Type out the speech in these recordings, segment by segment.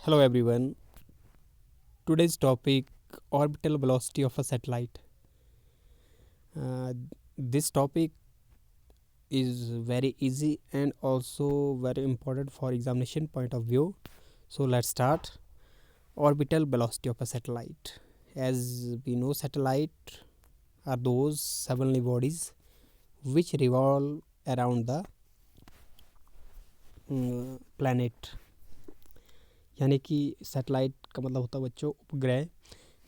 Hello everyone. Today's topic orbital velocity of a satellite. This topic is very easy and also very important for examination point of view. So let's start. Orbital velocity of a satellite. As we know, satellite are those heavenly bodies which revolve around the planet. यानी कि satellite का मतलब होता है बच्चों उपग्रह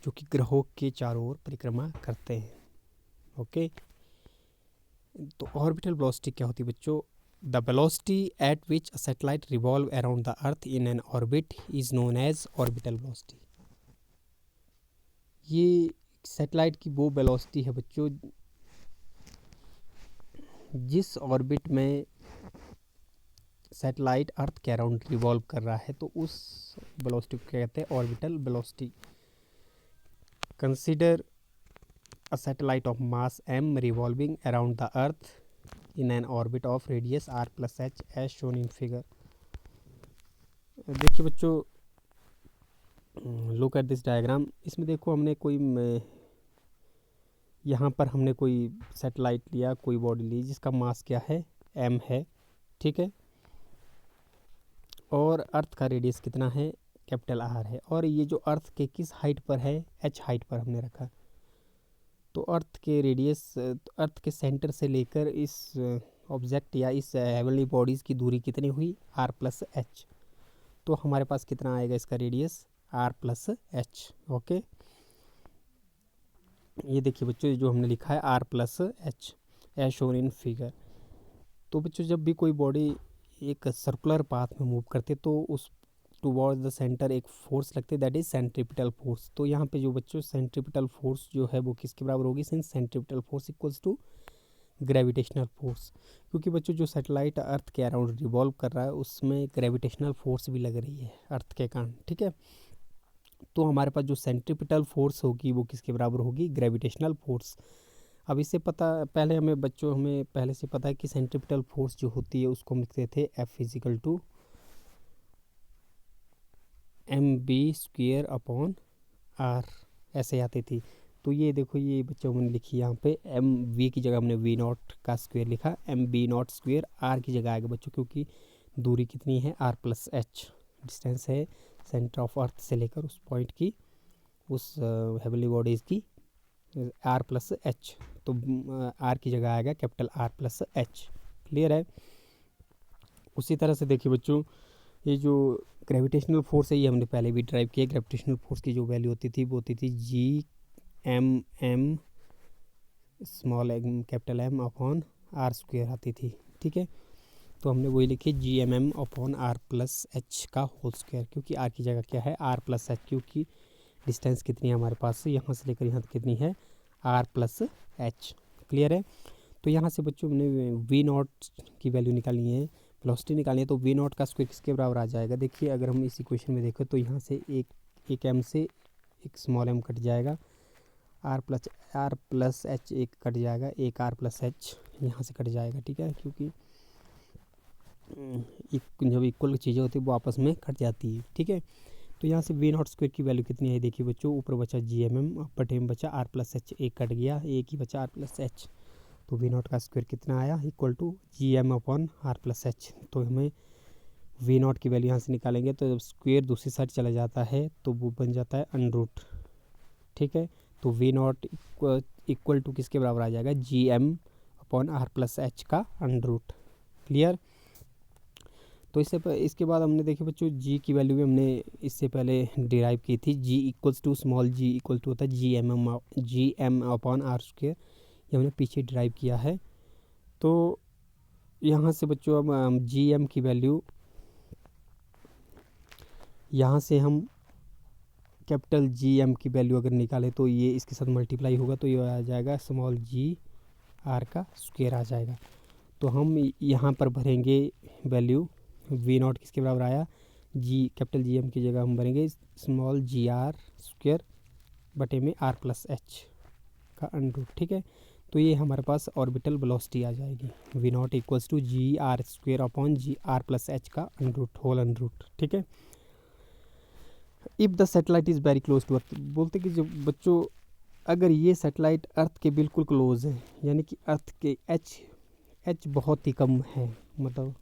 जो कि ग्रहों के चारों ओर परिक्रमा करते हैं. ओके, तो ऑर्बिटल वेलोसिटी क्या होती है बच्चों? The velocity at which a satellite revolve around the earth in an orbit is known as orbital velocity. ये सैटेलाइट की वो वेलोसिटी है बच्चों जिस ऑर्बिट में सैटेलाइट अर्थ के अराउंड रिवॉल्व कर रहा है, तो उस वेलोसिटी को क्या कहते हैं? Orbital velocity. Consider a satellite of mass m revolving around the earth in an orbit of radius r plus h as shown in figure. देखिए बच्चों, लुक एट दिस डायग्राम. इसमें देखो हमने कोई यहाँ पर हमने कोई सैटेलाइट लिया, कोई बॉडी ली जिसका मास क्या है? m है. ठीक है, और अर्थ का रेडियस कितना है? कैपिटल r है. और ये जो अर्थ के किस हाइट पर है? h हाइट पर हमने रखा. तो अर्थ के रेडियस, अर्थ के सेंटर से लेकर इस ऑब्जेक्ट या इस हेवनली बॉडीज़ की दूरी कितनी हुई? r plus H. तो हमारे पास कितना आएगा इसका radius? r plus H. Okay, ये देखिए बच्चों जो हमने लिखा है r plus H as shown in figure. तो बच्चों जब भी कोई बॉडी एक सर्कुलर पाथ में मूव करते तो उस टुवर्ड द सेंटर एक फोर्स लगती है, दैट इज सेंट्रीपिटल फोर्स. तो यहाँ पे जो बच्चों सेंट्रीपिटल फोर्स जो है वो किसके बराबर होगी? Since centripetal force equals to gravitational force. क्योंकि बच्चों जो सैटेलाइट अर्थ के अराउंड रिवॉल्व कर रहा है उसमें ग्रेविटेशनल फोर्स भी लग रही है अर्थ के कारण. ठीक है, तो हमारे पास जो सेंट्रीपिटल फोर्स होगी वो किसके बराबर होगी? Gravitational force. अब इससे पता, पहले हमें पहले से पता है कि सेंट्रीपिटल फोर्स जो होती है उसको हम लिखते थे F physical to mv² upon r, ऐसे आती थी. तो ये देखो, ये बच्चों मैंने लिखी यहाँ पे mv की जगह हमने v0 का स्क्वायर लिखा, mv0² r की जगह आएगा बच्चों, क्योंकि दूरी कितनी है? r plus H. डिस्टेंस है सेंटर ऑफ अर्थ से लेकर उस पॉइंट की, उस हेवनली बॉडीज़ की, r प्लस एच. तो r की जगह आएगा capital R plus H. Clear है? उसी तरह से देखिए बच्चों, ये जो ग्रेविटेशनल फोर्स है ये हमने पहले भी ड्राइव किया. ग्रेविटेशनल फोर्स की जो वैल्यू होती थी वो होती थी GMM small M capital M upon r² आती थी. ठीक है, तो हमने वही लिखी GMM upon r plus H का होल स्क्वायर, क्योंकि r की जगह क्या है? r plus H. क्योंकि डिस्टेंस कितनी है हमारे पास से यहाँ से लेकर यहाँ तक कितनी है? r plus H. क्लियर है? तो यहाँ से बच्चों हमने v0 की वैल्यू निकालनी है, वेलोसिटी निकालनी है. तो v0 का स्क्वायर किसके बराबर आ जाएगा? देखिए अगर हम इस इक्वेशन में देखें तो यहाँ से एक m से एक स्मॉल m कट जाएगा, r प्लस एच एक कट जाएगा, एक r प्लस एच यहाँ से कट जाएगा. ठीक है, क्योंकि जब इक्वल चीज़ें होती है वो आपस में कट जाती है. ठीक है, तो यहाँ से v0 स्क्वायर की वैल्यू कितनी है? देखिए बच्चों, ऊपर बचा GMM, बटे में बचा r प्लस एच, एक कट गया, एक ही बचा r प्लस एच. तो v0 का स्क्वायर कितना आया? Equal to GM upon r plus H. तो हमें v0 की वैल्यू यहाँ से निकालेंगे तो जब स्क्वायर दूसरी साइड चला जाता है तो वो बन जाता है अंडरूट. ठीक है, तो v0 इक्वल टू किसके बराबर आ जाएगा? GM upon r plus H का अंडरूट. क्लियर? तो इसके बाद हमने देखिए बच्चों g की वैल्यू भी हमने इससे पहले डिराइव की थी. g equals to small g equal to होता है GM अपॉन r². ये हमने पीछे ड्राइव किया है. तो यहाँ से बच्चों अब GM की वैल्यू, यहाँ से हम कैपिटल GM की वैल्यू अगर निकालें तो ये इसके साथ मल्टीप्लाई होगा तो ये आ जाएगा स्मॉल g r का स्क्वायर आ जाएगा. तो हम यहाँ पर भरेंगे वैल्यू v0 किसके बराबर आया? कैपिटल GM की जगह हम भरेंगे स्मॉल gr² बटे में r प्लस एच का अंडरूट. ठीक है, तो ये हमारे पास ऑर्बिटल वेलोसिटी आ जाएगी. v0 equals to GR² upon GR plus H का अंडरूट, होल अंडरूट. ठीक है, if the satellite is very close to earth, बोलते कि जो बच्चों अगर ये सैटेलाइट अर्थ के बिल्कुल क्लोज है, यानी कि अर्थ के एच बहुत ही कम है, मतलब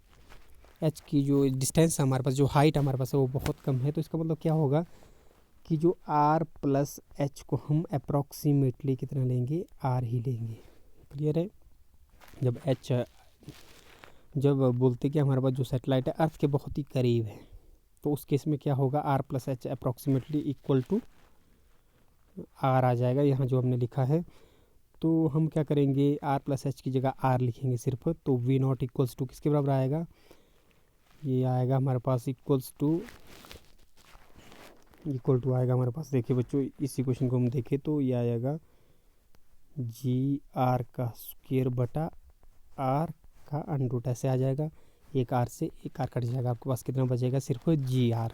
एच की जो डिस्टेंस हमारे पास, जो हाइट हमारे पास है वो बहुत कम है, तो इसका मतलब क्या होगा कि जो आर प्लस एच को हम अप्रॉक्सीमेटली कितना लेंगे, आर ही लेंगे। क्लियर है? जब बोलते कि हमारे पास जो सैटेलाइट है अर्थ के बहुत ही करीब है, तो उस केस में क्या होगा, R plus H approximately equal to R आ जाएगा यहाँ जो हमने लिखा है। तो हम क्या करेंगे, आर प्लस एच की जगह आर लिखेंगे सिर्फ, तो वी नॉट इक्वल्स टू किसके बराबर आएगा, ये आएगा हमारे पास इक्वल टू आएगा हमारे पास, देखिए बच्चों इस इक्वेशन को हम देखें तो ये आएगा जी आर का स्क्वायर बटा आर का अंडर, ऐसे आ जाएगा, एक आर से एक आर कट जाएगा, आपके पास कितना बचेगा, सिर्फ जी आर।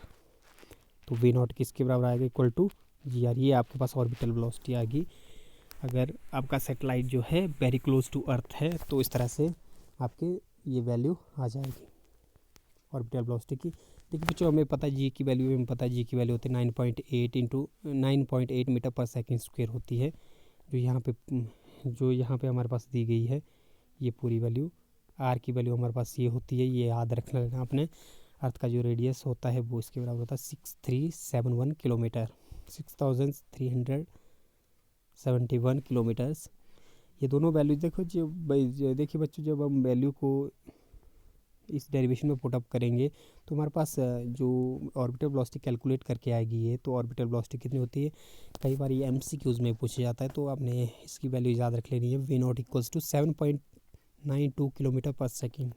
तो वी नॉट किसके बराबर आएगा, इक्वल टू जी आर। ये आपके पास ऑर्बिटल वेलोसिटी आएगी अगर आपका सैटेलाइट जो है वेरी क्लोज टू अर्थ है, तो इस तरह से आपके ये वैल्यू आ जाएगी ऑर्बिटल वेलोसिटी की। देखिए बच्चों हमें पता है जी की वैल्यू, हमें पता है जी की वैल्यू होती है 9.8 मीटर पर सेकेंड स्क्वायर होती है, जो यहाँ पे हमारे पास दी गई है ये पूरी वैल्यू। आर की वैल्यू हमारे पास ये होती है, ये याद रखना है आपने, अर्थ का जो रेडियस होता है वो इसके बराबर होता है 6371 किलोमीटर, 6371 किलोमीटर्स। ये दोनों वैल्यू देखो देखिए बच्चों, जब हम वैल्यू को इस डेरिवेशन में पुट अप करेंगे तो हमारे पास जो ऑर्बिटल वेलोसिटी कैलकुलेट करके आएगी ये, तो ऑर्बिटल वेलोसिटी कितनी होती है, कई बार ये MCQs में पूछा जाता है, तो आपने इसकी वैल्यू याद रख लेनी है, V naught equals to 7.92 kilometre per second,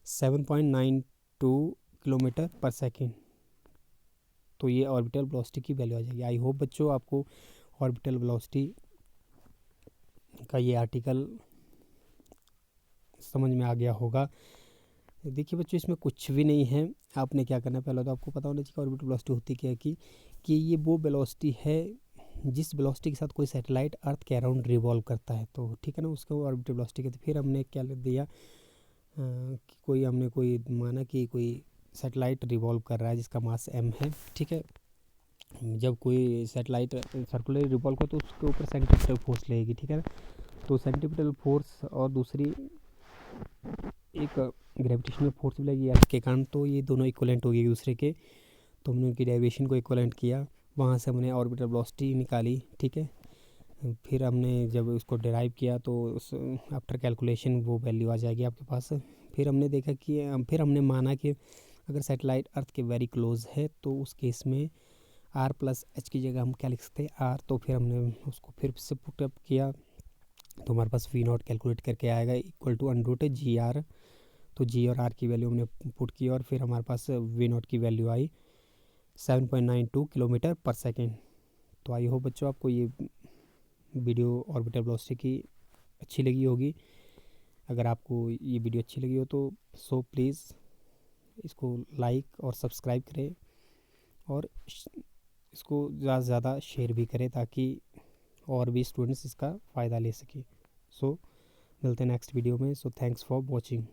7.92 kilometre per second. तो ये ऑर्बिटल वेलोसिटी की वैल्यू आ जाएगी। आई होप बच्चों आपको ऑर्बिटल वेलोसिटी का ये आर्टिकल समझ में आ गया होगा। देखिए बच्चों इसमें कुछ भी नहीं है, आपने क्या करना है, पहले तो आपको पता होना चाहिए ऑर्बिटल वेलोसिटी होती क्या है, कि ये वो वेलोसिटी है जिस वेलोसिटी के साथ कोई सैटेलाइट अर्थ के अराउंड रिवॉल्व करता है, तो ठीक है ना, उसको ऑर्बिटल वेलोसिटी कहते हैं। फिर हमने क्या लिख दिया कि हमने कोई माना कि कोई सैटेलाइट रिवॉल्व कर रहा है जिसका मास m है, ठीक है। जब कोई सैटेलाइट सर्कुलर रिवॉल्व कर तो उसके ऊपर सेंट्रीपिटल फोर्स लगेगी, ठीक है ना, तो सेंट्रीपिटल फोर्स और दूसरी एक ग्रेविटेशनल फोर्स भी लगी अर्थ के कारण, तो ये दोनों इक्वलेंट हो गए एक दूसरे के, तो हमने उनकी डेरिवेशन को इक्वलेंट किया, वहाँ से हमने ऑर्बिटल वेलोसिटी निकाली, ठीक है। फिर हमने जब उसको डिराइव किया तो उस आफ्टर कैलकुलेशन वो वैल्यू आ जाएगी आपके पास। फिर हमने देखा कि फिर हमने माना कि अगर सैटेलाइट अर्थ के वेरी क्लोज है तो उस केस में आर प्लस एच की जगह हम क्या लिख सकते हैं, आर, तो फिर हमने उसको फिर से पुट अप किया तो हमारे पास वी नॉट कैलकुलेट करके आएगा equal to under G R. तो जी और आर की वैल्यू हमने पुट की और फिर हमारे पास वी नॉट की वैल्यू आई 7.92 किलोमीटर पर सेकेंड। तो आई होप बच्चों आपको ये वीडियो ऑर्बिटल वेलोसिटी की अच्छी लगी होगी। अगर आपको ये वीडियो अच्छी लगी हो तो प्लीज़ इसको लाइक और सब्सक्राइब करें और इसको ज़्यादा से ज़्यादा शेयर भी करें ताकि और भी स्टूडेंट्स इसका फ़ायदा ले सकें। मिलते हैं नेक्स्ट वीडियो में। Thanks for watching.